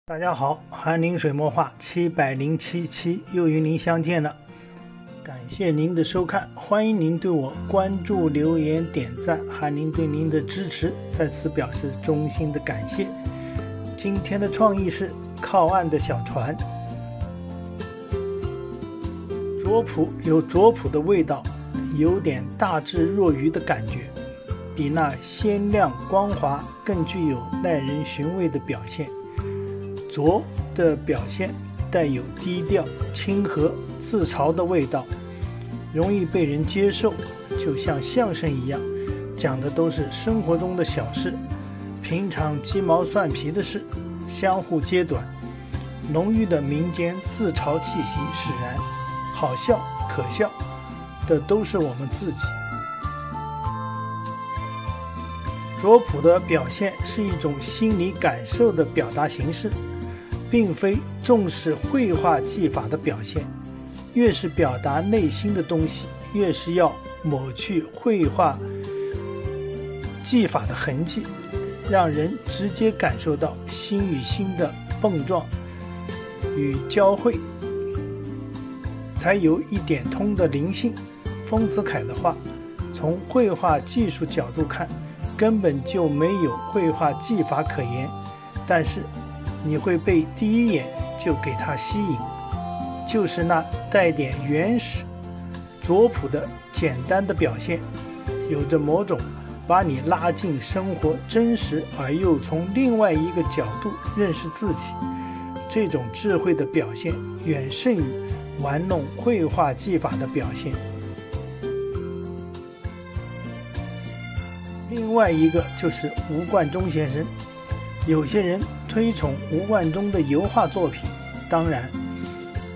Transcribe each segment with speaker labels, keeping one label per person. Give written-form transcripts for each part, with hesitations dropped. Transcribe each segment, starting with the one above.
Speaker 1: 大家好，寒林水墨画707期又与您相见了，感谢您的收看，欢迎您对我关注、留言、点赞，寒林对您的支持在此表示衷心的感谢。今天的创意是靠岸的小船。拙朴有拙朴的味道，有点大智若愚的感觉，比那鲜亮光滑更具有耐人寻味的表现。拙的表现带有低调、亲和、自嘲的味道，容易被人接受，就像相声一样，讲的都是生活中的小事，平常鸡毛蒜皮的事，相互揭短，浓郁的民间自嘲气息使然，好笑可笑的都是我们自己。拙朴的表现是一种心理感受的表达形式，并非重视绘画技法的表现。越是表达内心的东西，越是要抹去绘画技法的痕迹，让人直接感受到心与心的碰撞与交汇，才有一点通的灵性。丰子恺的画，从绘画技术角度看，根本就没有绘画技法可言，但是你会被第一眼就给它吸引，就是那带点原始、拙朴的简单的表现，有着某种把你拉进生活真实而又从另外一个角度认识自己，这种智慧的表现远胜于玩弄绘画技法的表现。另外一个就是吴冠中先生，有些人推崇吴冠中的油画作品，当然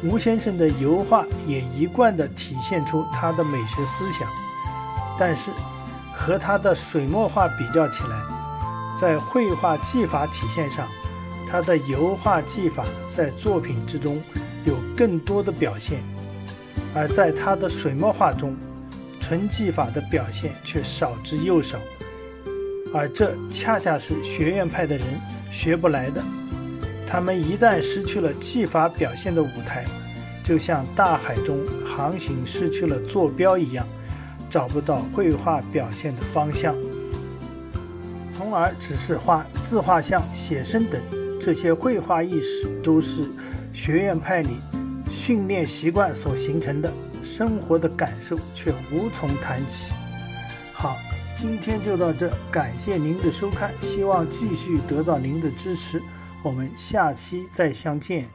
Speaker 1: 吴先生的油画也一贯地体现出他的美学思想，但是和他的水墨画比较起来，在绘画技法体现上，他的油画技法在作品之中有更多的表现，而在他的水墨画中，纯技法的表现却少之又少，而这恰恰是学院派的人学不来的。他们一旦失去了技法表现的舞台，就像大海中航行失去了坐标一样，找不到绘画表现的方向，从而只是画自画像、写生等。这些绘画意识都是学院派里训练习惯所形成的，生活的感受却无从谈起。好，今天就到这，感谢您的收看，希望继续得到您的支持，我们下期再相见。